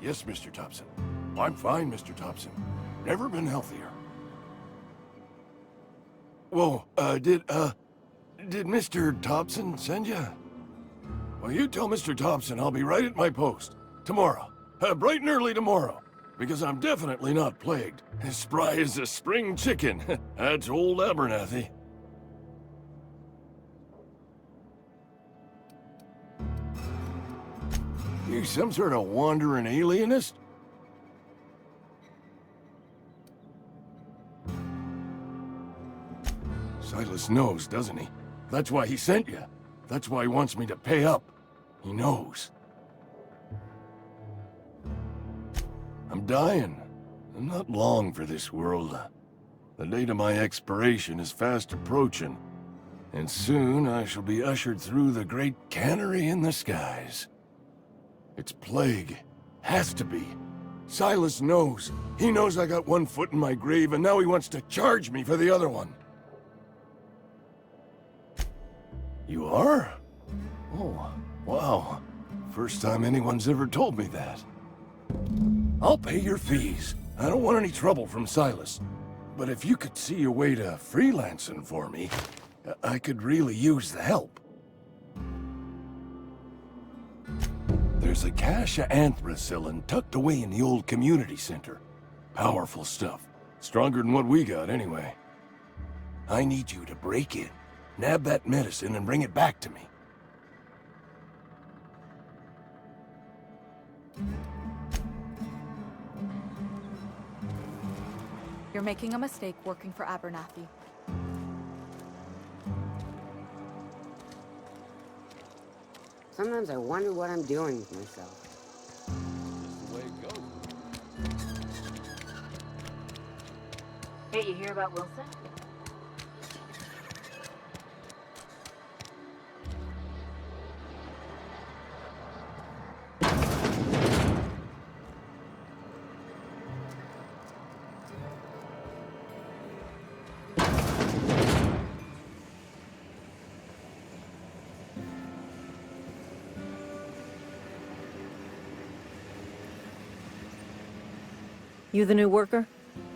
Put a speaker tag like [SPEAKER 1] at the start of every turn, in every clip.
[SPEAKER 1] Yes, Mr. Thompson. I'm fine, Mr. Thompson. Never been healthier. Whoa, did Mr. Thompson send you? Well, you tell Mr. Thompson I'll be right at my post. Tomorrow. Bright and early tomorrow. Because I'm definitely not plagued. As spry as a spring chicken. That's old Abernathy. You some sort of wandering alienist? Silas knows, doesn't he? That's why he sent you. That's why he wants me to pay up. He knows. I'm dying. I'm not long for this world. The date of my expiration is fast approaching. And soon I shall be ushered through the great cannery in the skies. It's plague. Has to be. Silas knows. He knows I got one foot in my grave, and now he wants to charge me for the other one. You are? Oh, wow. First time anyone's ever told me that. I'll pay your fees. I don't want any trouble from Silas. But if you could see a way to freelancing for me, I could really use the help. There's a cache of anthracillin tucked away in the old community center. Powerful stuff. Stronger than what we got, anyway. I need you to break in, nab that medicine, and bring it back to me.
[SPEAKER 2] You're making a mistake working for Abernathy.
[SPEAKER 3] Sometimes I wonder what I'm doing with myself.
[SPEAKER 1] That's the way it goes.
[SPEAKER 4] Hey, you hear about Wilson?
[SPEAKER 5] You the new worker?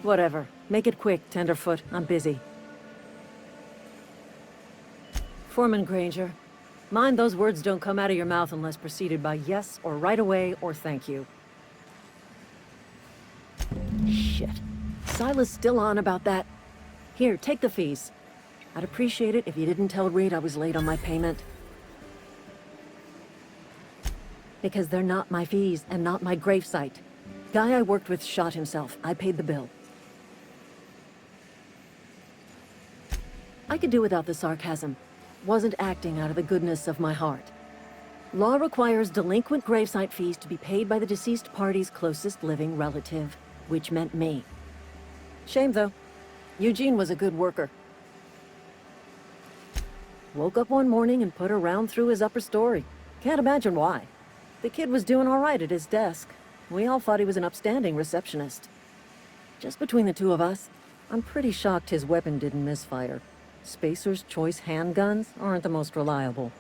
[SPEAKER 5] Whatever. Make it quick, Tenderfoot. I'm busy. Foreman Granger. Mind those words don't come out of your mouth unless preceded by yes, or right away, or thank you. Shit. Silas still on about that. Here, take the fees. I'd appreciate it if you didn't tell Reed I was late on my payment. Because they're not my fees, and not my gravesite. Guy I worked with shot himself. I paid the bill. I could do without the sarcasm. Wasn't acting out of the goodness of my heart. Law requires delinquent gravesite fees to be paid by the deceased party's closest living relative, which meant me. Shame, though. Eugene was a good worker. Woke up one morning and put a round through his upper story. Can't imagine why. The kid was doing all right at his desk. We all thought he was an upstanding receptionist. Just between the two of us, I'm pretty shocked his weapon didn't misfire. Spacer's Choice handguns aren't the most reliable.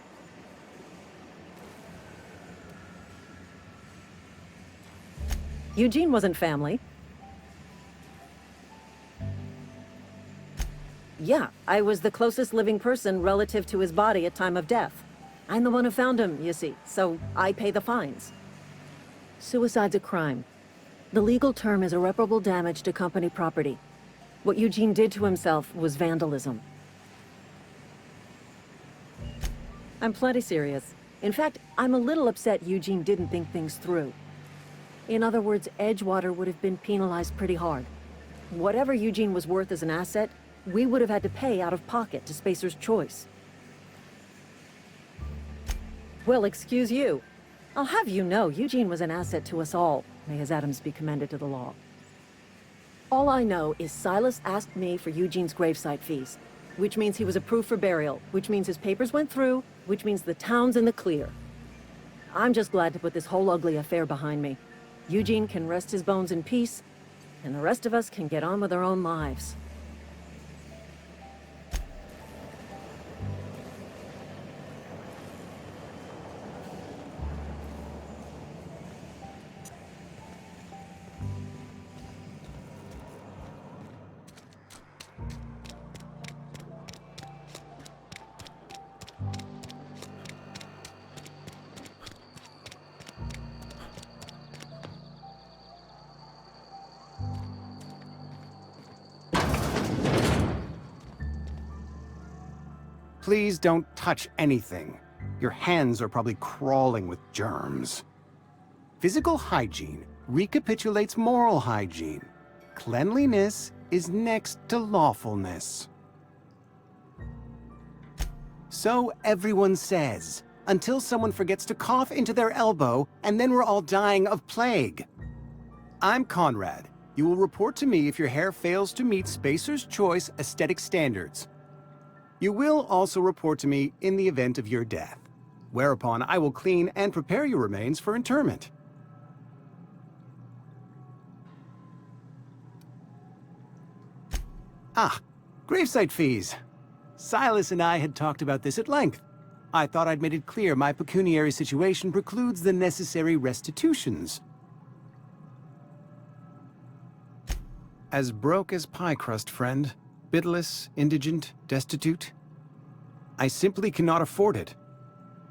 [SPEAKER 5] Eugene wasn't family. Yeah, I was the closest living person relative to his body at time of death. I'm the one who found him, you see, so I pay the fines. Suicide's a crime. The legal term is irreparable damage to company property. What Eugene did to himself was vandalism. I'm plenty serious. In fact, I'm a little upset Eugene didn't think things through. In other words, Edgewater would have been penalized pretty hard. Whatever Eugene was worth as an asset, we would have had to pay out of pocket to Spacer's Choice. Well, excuse you. I'll have you know, Eugene was an asset to us all. May his atoms be commended to the law. All I know is Silas asked me for Eugene's gravesite fees, which means he was approved for burial, which means his papers went through, which means the town's in the clear. I'm just glad to put this whole ugly affair behind me. Eugene can rest his bones in peace, and the rest of us can get on with our own lives.
[SPEAKER 6] Please don't touch anything. Your hands are probably crawling with germs. Physical hygiene recapitulates moral hygiene. Cleanliness is next to lawfulness. So everyone says, until someone forgets to cough into their elbow, and then we're all dying of plague. I'm Conrad. You will report to me if your hair fails to meet Spacer's Choice aesthetic standards. You will also report to me in the event of your death, whereupon I will clean and prepare your remains for interment. Ah, gravesite fees. Silas and I had talked about this at length. I thought I'd made it clear my pecuniary situation precludes the necessary restitutions. As broke as pie crust, friend. Bitless, indigent, destitute. I simply cannot afford it.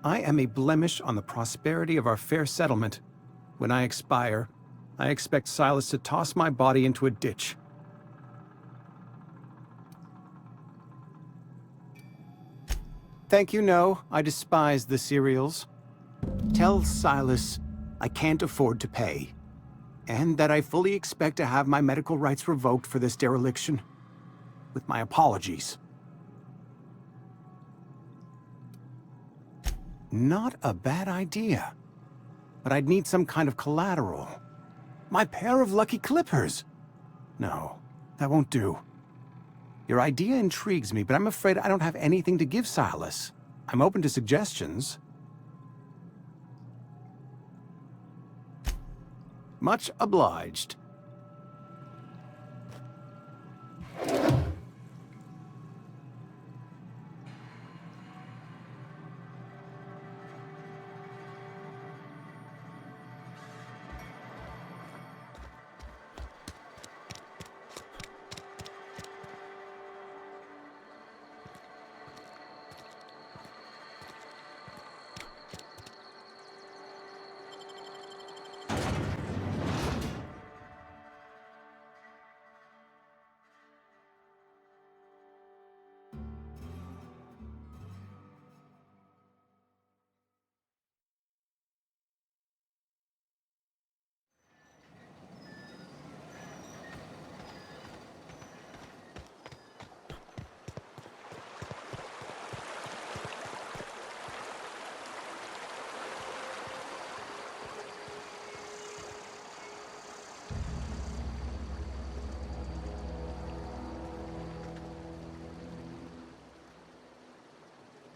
[SPEAKER 6] I am a blemish on the prosperity of our fair settlement. When I expire, I expect Silas to toss my body into a ditch. Thank you, no. I despise the cereals. Tell Silas I can't afford to pay, and that I fully expect to have my medical rights revoked for this dereliction. With my apologies. Not a bad idea. But I'd need some kind of collateral. My pair of lucky clippers! No, that won't do. Your idea intrigues me, but I'm afraid I don't have anything to give Silas. I'm open to suggestions. Much obliged.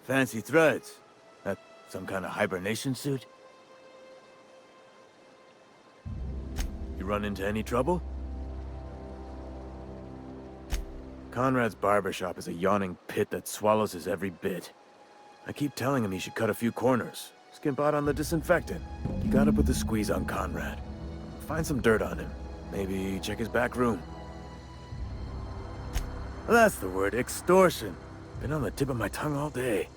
[SPEAKER 7] Fancy threads. That some kind of hibernation suit? You run into any trouble? Conrad's barbershop is a yawning pit that swallows his every bit. I keep telling him he should cut a few corners, skimp out on the disinfectant. You gotta put the squeeze on Conrad. Find some dirt on him. Maybe check his back room. That's the word, extortion. Been on the tip of my tongue all day.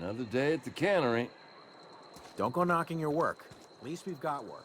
[SPEAKER 1] Another day at the cannery.
[SPEAKER 8] Don't go knocking your work. At least we've got work.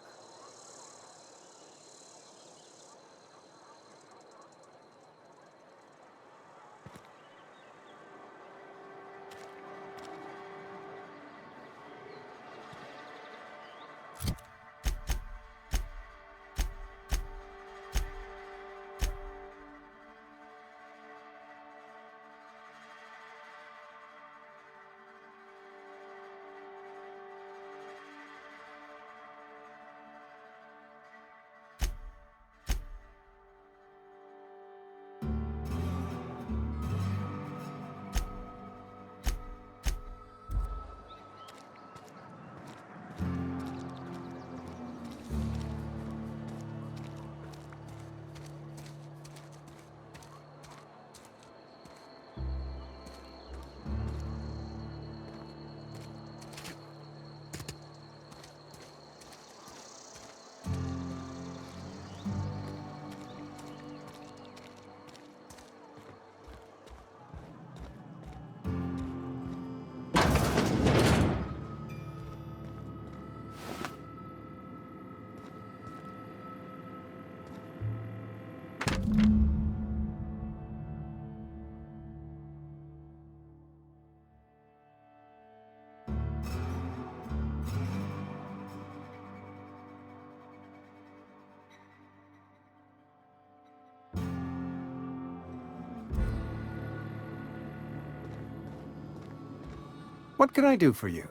[SPEAKER 6] What can I do for you?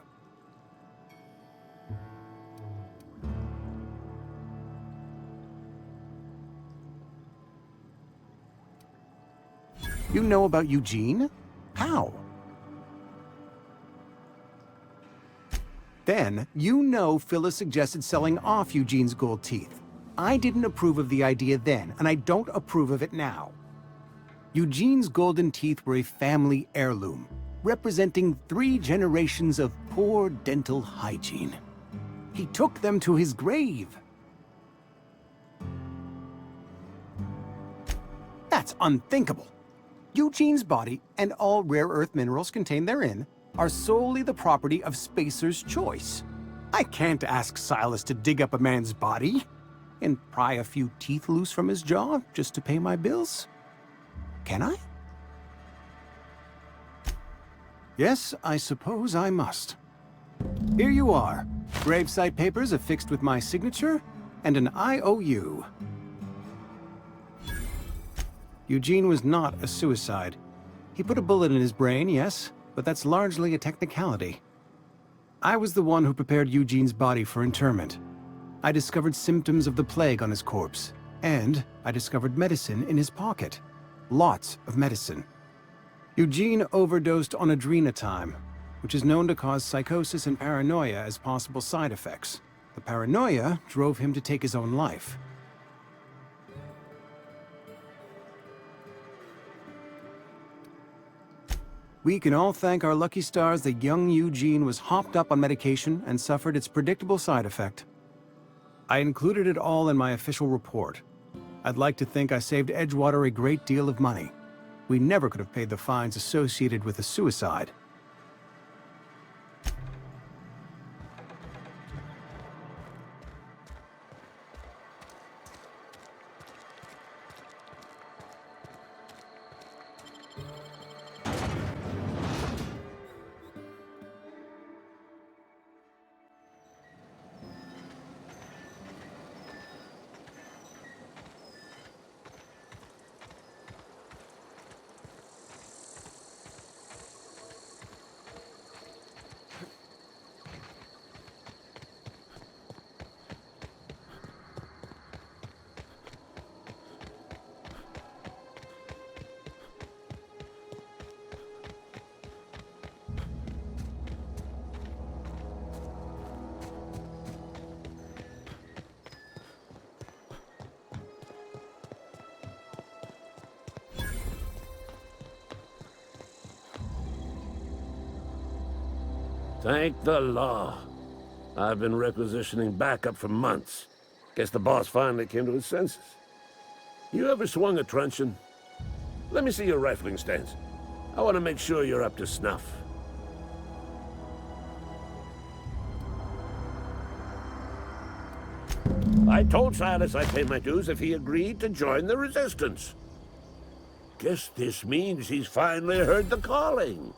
[SPEAKER 6] You know about Eugene? How? Then, you know Phyllis suggested selling off Eugene's gold teeth. I didn't approve of the idea then, and I don't approve of it now. Eugene's golden teeth were a family heirloom, representing 3 generations of poor dental hygiene. He took them to his grave. That's unthinkable. Eugene's body and all rare earth minerals contained therein are solely the property of Spacer's choice. I can't ask Silas to dig up a man's body and pry a few teeth loose from his jaw just to pay my bills. Can I? Yes, I suppose I must. Here you are. Gravesite papers affixed with my signature and an IOU. Eugene was not a suicide. He put a bullet in his brain, yes, but that's largely a technicality. I was the one who prepared Eugene's body for interment. I discovered symptoms of the plague on his corpse, and I discovered medicine in his pocket. Lots of medicine. Eugene overdosed on adrenatime, which is known to cause psychosis and paranoia as possible side effects. The paranoia drove him to take his own life. We can all thank our lucky stars that young Eugene was hopped up on medication and suffered its predictable side effect. I included it all in my official report. I'd like to think I saved Edgewater a great deal of money. We never could have paid the fines associated with the suicide.
[SPEAKER 9] Thank the law. I've been requisitioning backup for months. Guess the boss finally came to his senses. You ever swung a truncheon? Let me see your rifling stance. I want to make sure you're up to snuff. I told Silas I'd pay my dues if he agreed to join the resistance. Guess this means he's finally heard the calling.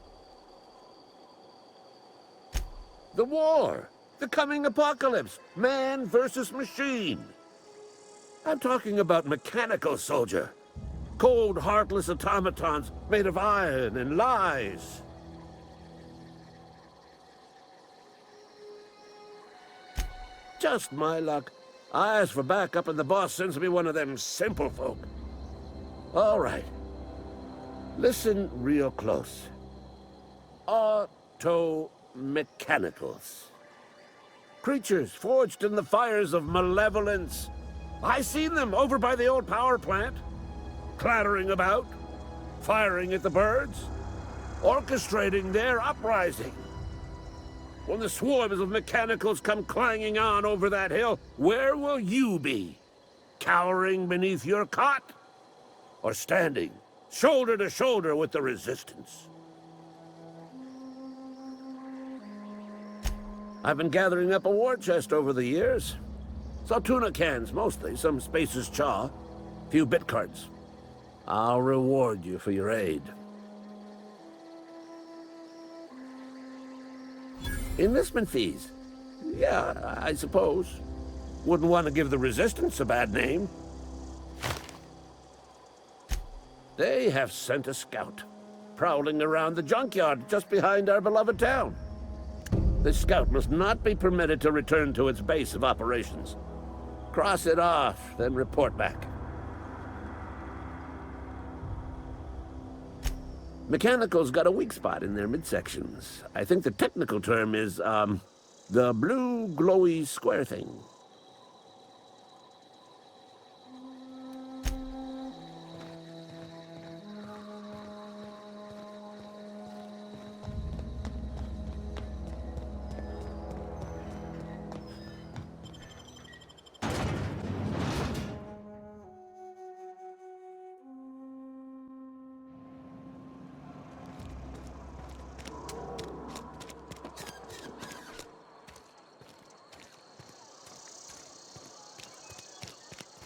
[SPEAKER 9] The war, the coming apocalypse, man versus machine. I'm talking about mechanical soldier. Cold, heartless automatons made of iron and lies. Just my luck. I ask for backup and the boss sends me one of them simple folk. All right. Listen real close. Mechanicals. Creatures forged in the fires of malevolence. I seen them over by the old power plant, clattering about, firing at the birds, orchestrating their uprising. When the swarms of mechanicals come clanging on over that hill, where will you be? Cowering beneath your cot? Or standing, shoulder to shoulder with the resistance? I've been gathering up a war chest over the years. Saw tuna cans, mostly, some Spacer's chaw, few bit cards. I'll reward you for your aid. Enlistment fees. Yeah, I suppose. Wouldn't want to give the Resistance a bad name. They have sent a scout, prowling around the junkyard just behind our beloved town. This scout must not be permitted to return to its base of operations. Cross it off, then report back. Mechanical's got a weak spot in their midsections. I think the technical term is, the blue glowy square thing.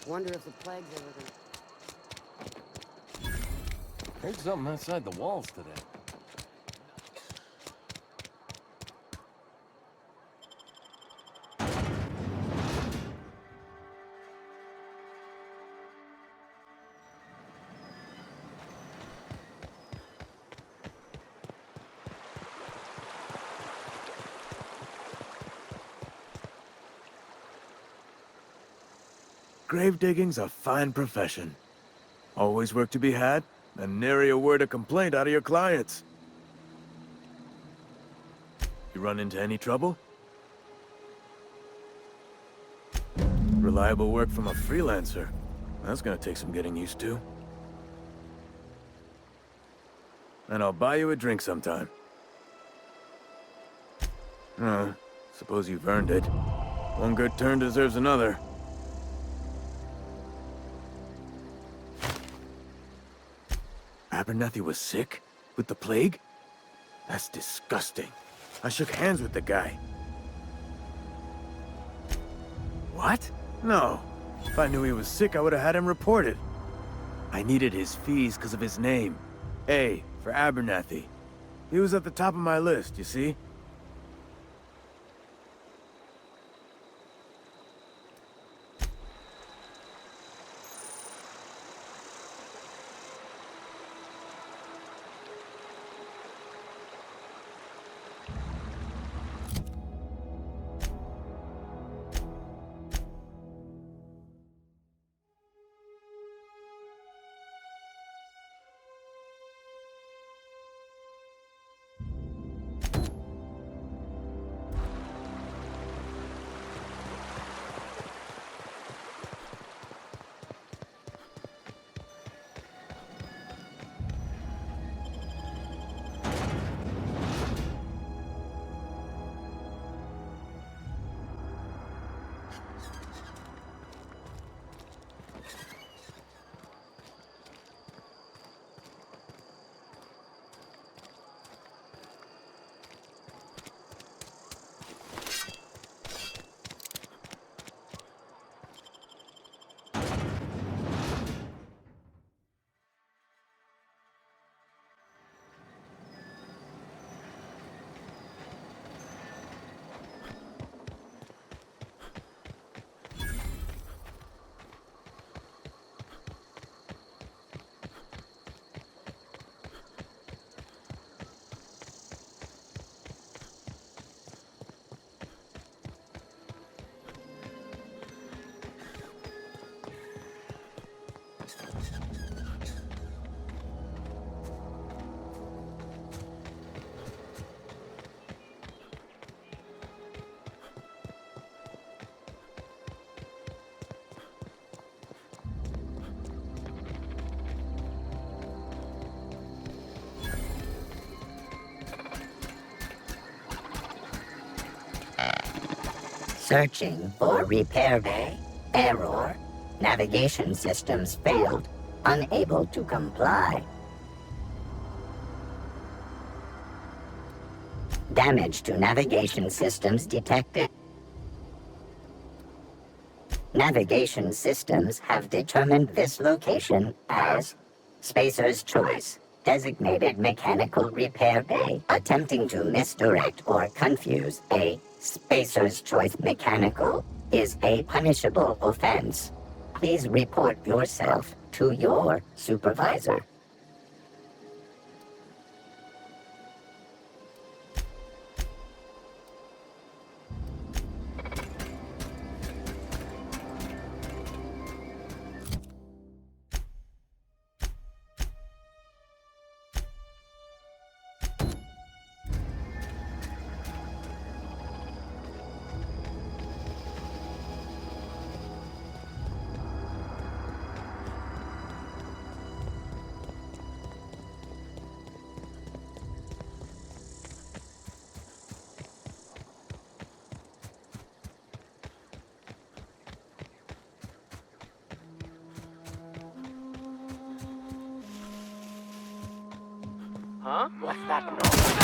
[SPEAKER 3] Wonder if the plague's ever gonna...
[SPEAKER 1] Heard something outside the walls today.
[SPEAKER 7] Grave digging's a fine profession. Always work to be had, and nary a word of complaint out of your clients. You run into any trouble? Reliable work from a freelancer. That's gonna take some getting used to. And I'll buy you a drink sometime. Suppose you've earned it. One good turn deserves another. Abernathy was sick? With the plague? That's disgusting. I shook hands with the guy. What? No. If I knew he was sick, I would have had him reported. I needed his fees because of his name. A, for Abernathy. He was at the top of my list, you see?
[SPEAKER 10] Searching for repair bay. Error. Navigation systems failed. Unable to comply. Damage to navigation systems detected. Navigation systems have determined this location as Spacer's Choice, designated mechanical repair bay. Attempting to misdirect or confuse a Spacer's Choice mechanical is a punishable offense. Please report yourself to your supervisor.
[SPEAKER 11] Huh? What's that noise?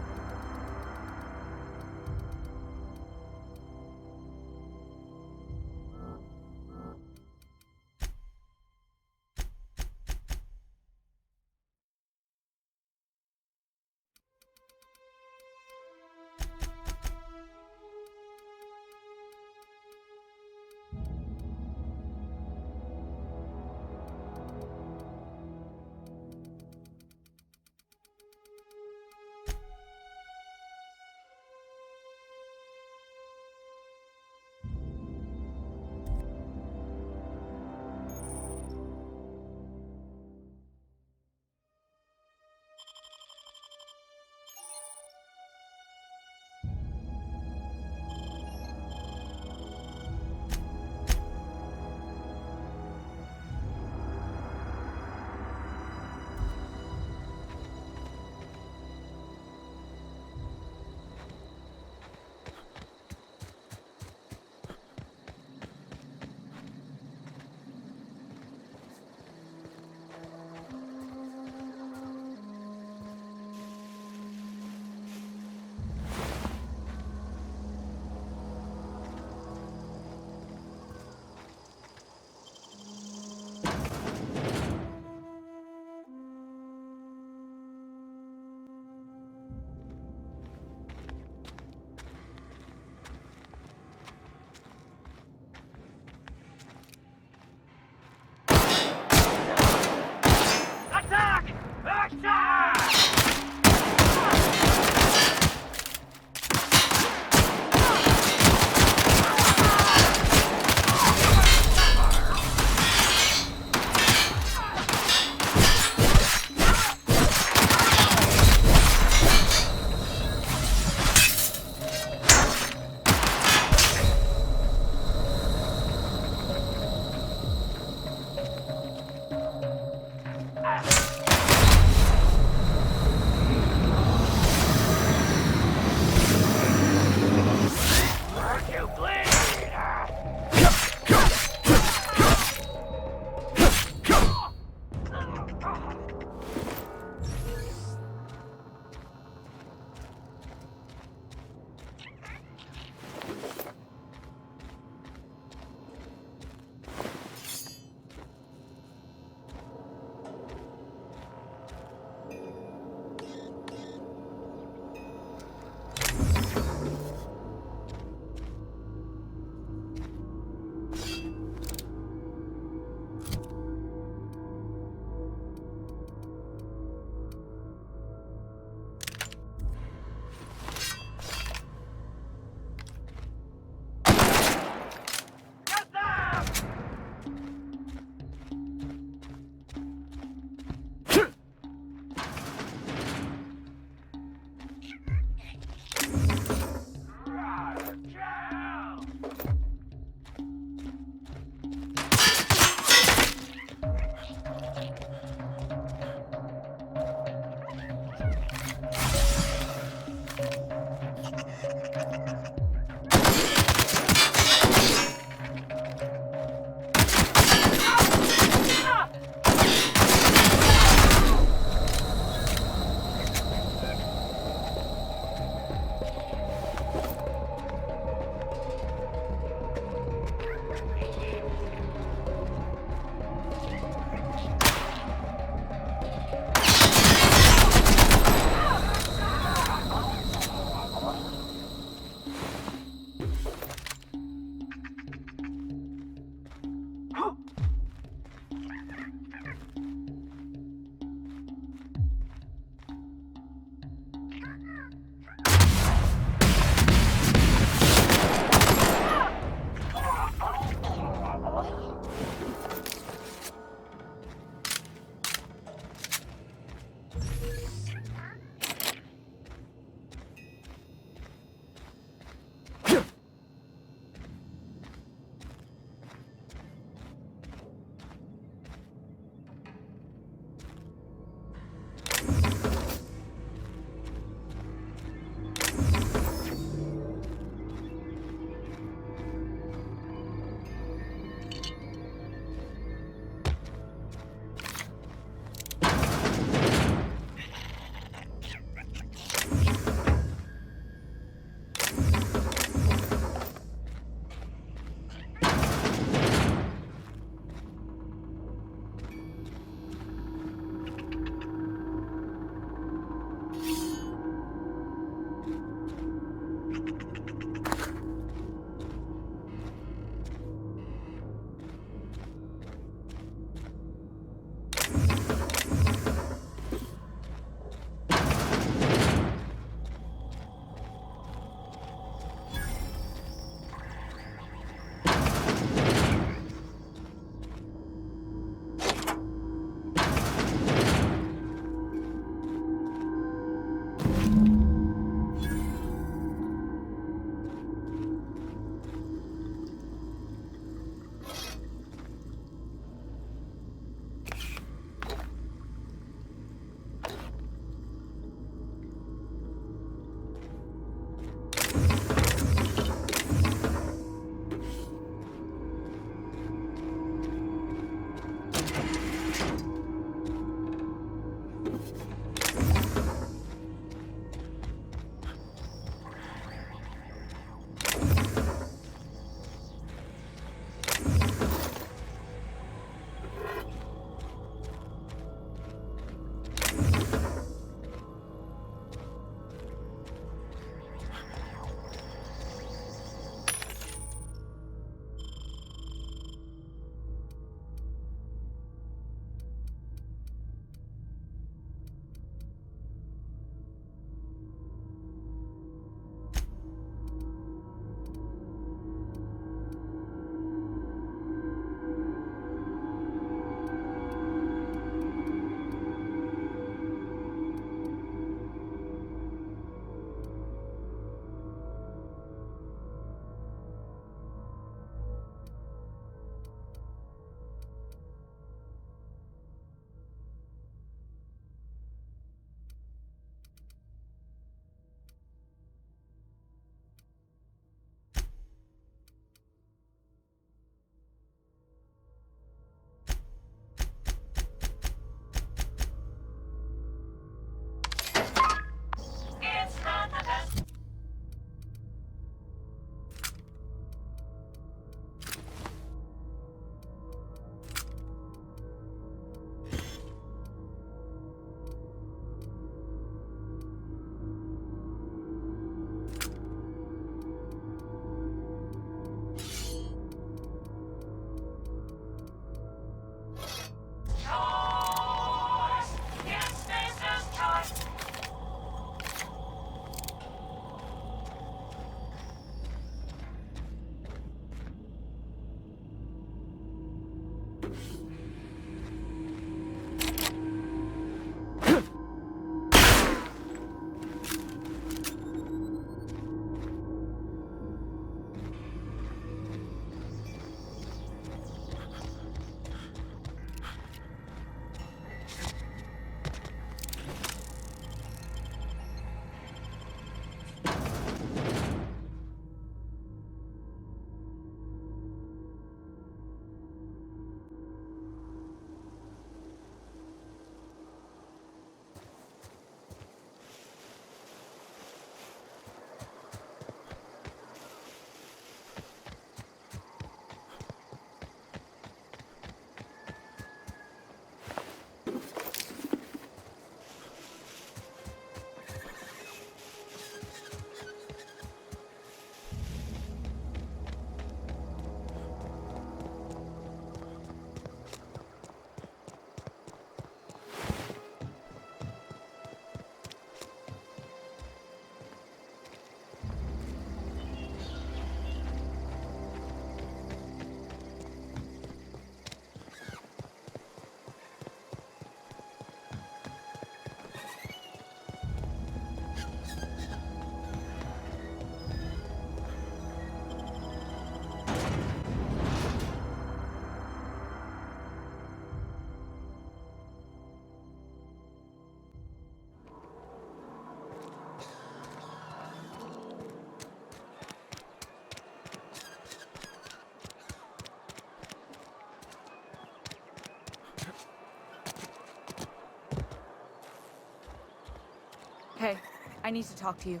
[SPEAKER 2] Hey, I need to talk to you.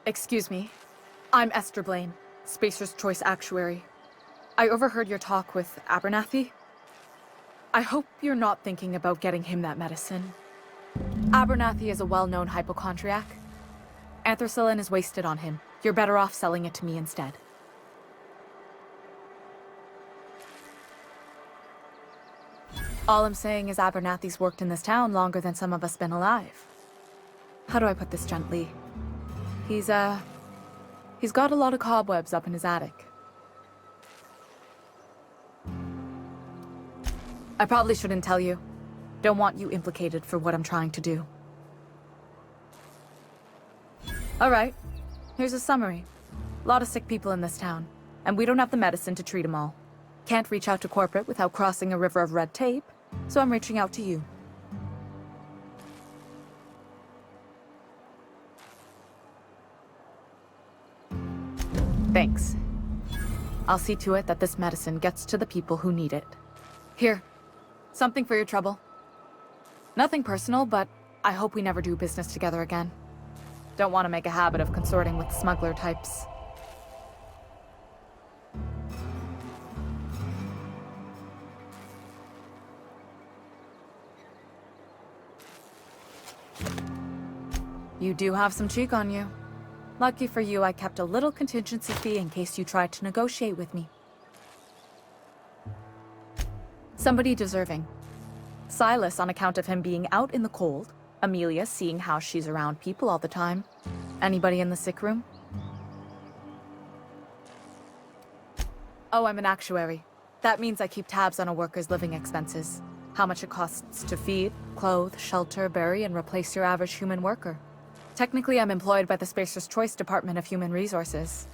[SPEAKER 2] Excuse me. I'm Esther Blaine, Spacer's Choice Actuary. I overheard your talk with Abernathy. I hope you're not thinking about getting him that medicine. Abernathy is a well-known hypochondriac. Anthracillin is wasted on him. You're better off selling it to me instead. All I'm saying is Abernathy's worked in this town longer than some of us been alive. How do I put this gently? He's got a lot of cobwebs up in his attic. I probably shouldn't tell you. Don't want you implicated for what I'm trying to do. Alright, here's a summary. A lot of sick people in this town, and we don't have the medicine to treat them all. Can't reach out to corporate without crossing a river of red tape, so I'm reaching out to you. Thanks. I'll see to it that this medicine gets to the people who need it. Here, Something for your trouble. Nothing personal, but I hope we never do business together again. Don't want to make a habit of consorting with smuggler types. You do have some cheek on you. Lucky for you, I kept a little contingency fee in case you tried to negotiate with me. Somebody deserving. Silas on account of him being out in the cold. Amelia seeing how she's around people all the time. Anybody in the sick room? Oh, I'm an actuary. That means I keep tabs on a worker's living expenses. How much it costs to feed, clothe, shelter, bury, and replace your average human worker. Technically, I'm employed by the Spacer's Choice Department of Human Resources.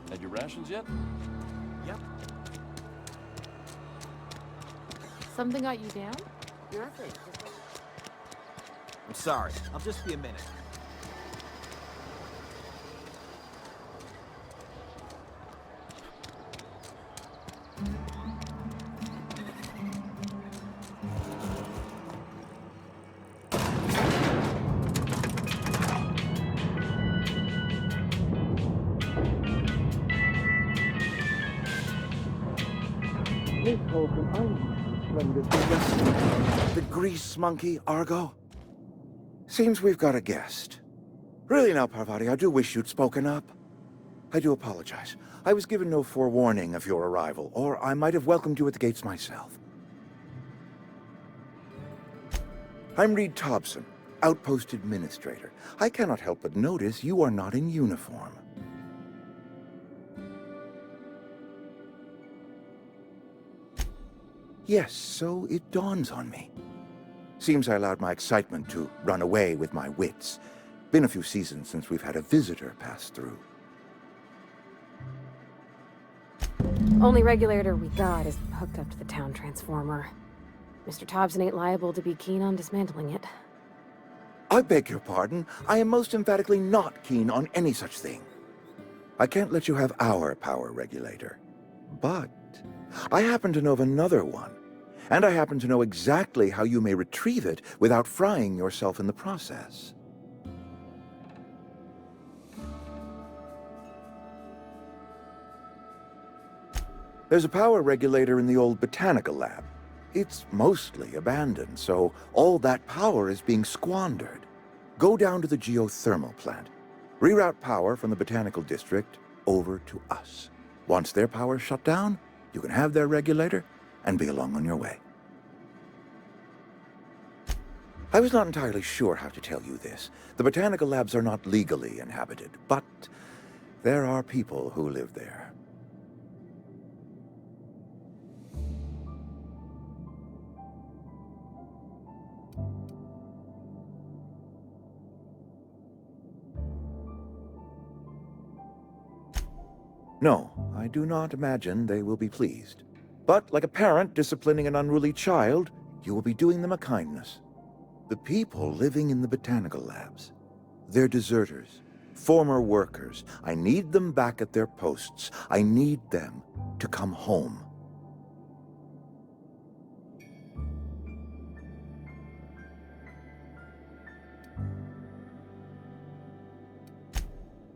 [SPEAKER 12] Had your rations yet?
[SPEAKER 8] Yep.
[SPEAKER 4] Something got you down?
[SPEAKER 3] Nothing.
[SPEAKER 8] I'm sorry. I'll just be a minute.
[SPEAKER 13] The grease monkey, Argo? Seems we've got a guest. Really now, Parvati, I do wish you'd spoken up. I do apologize. I was given no forewarning of your arrival, or I might have welcomed you at the gates myself. I'm Reed Thompson, Outpost Administrator. I cannot help but notice you are not in uniform. Yes, so it dawns on me. Seems I allowed my excitement to run away with my wits. Been a few seasons since we've had a visitor pass through.
[SPEAKER 14] Only regulator we got is hooked up to the town transformer. Mr. Thompson ain't liable to be keen on dismantling it.
[SPEAKER 13] I beg your pardon. I am most emphatically not keen on any such thing. I can't let you have our power regulator. But I happen to know of another one. And I happen to know exactly how you may retrieve it without frying yourself in the process. There's a power regulator in the old botanical lab. It's mostly abandoned, so all that power is being squandered. Go down to the geothermal plant. Reroute power from the botanical district over to us. Once their power's shut down, you can have their regulator and be along on your way. I was not entirely sure how to tell you this. The botanical labs are not legally inhabited, but there are people who live there. No, I do not imagine they will be pleased. But like a parent disciplining an unruly child, you will be doing them a kindness. The people living in the botanical labs, they're deserters, former workers. I need them back at their posts. I need them to come home.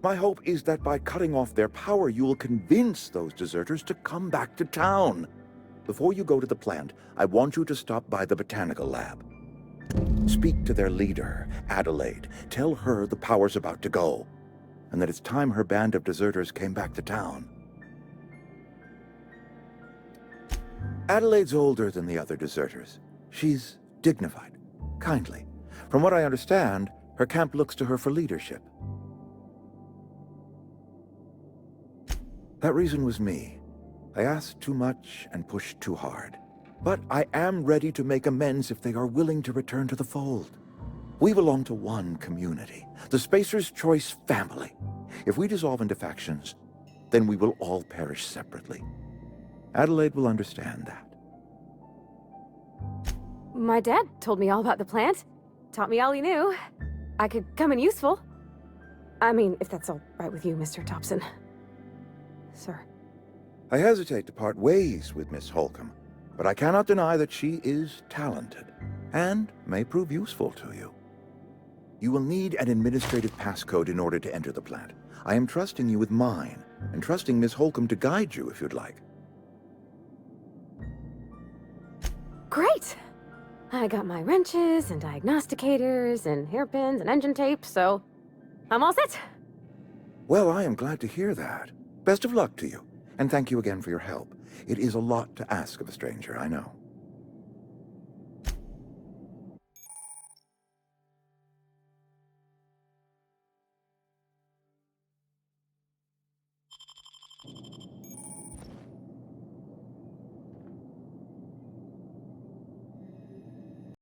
[SPEAKER 13] My hope is that by cutting off their power, you will convince those deserters to come back to town. Before you go to the plant, I want you to stop by the botanical lab. Speak to their leader, Adelaide. Tell her the power's about to go, and that it's time her band of deserters came back to town. Adelaide's older than the other deserters. She's dignified, kindly. From what I understand, her camp looks to her for leadership. That reason was me. I asked too much and pushed too hard. But I am ready to make amends if they are willing to return to the fold. We belong to one community, the Spacer's Choice family. If we dissolve into factions, then we will all perish separately. Adelaide will understand that.
[SPEAKER 14] My dad told me all about the plant. Taught me all he knew. I could come in useful. I mean, if that's all right with you, Mr. Thompson. Sir.
[SPEAKER 13] I hesitate to part ways with Miss Holcomb, but I cannot deny that she is talented, and may prove useful to you. You will need an administrative passcode in order to enter the plant. I am trusting you with mine, and trusting Miss Holcomb to guide you if you'd like.
[SPEAKER 14] Great! I got my wrenches and diagnosticators and hairpins and engine tape, so I'm all set.
[SPEAKER 13] Well, I am glad to hear that. Best of luck to you, and thank you again for your help. It is a lot to ask of a stranger, I know.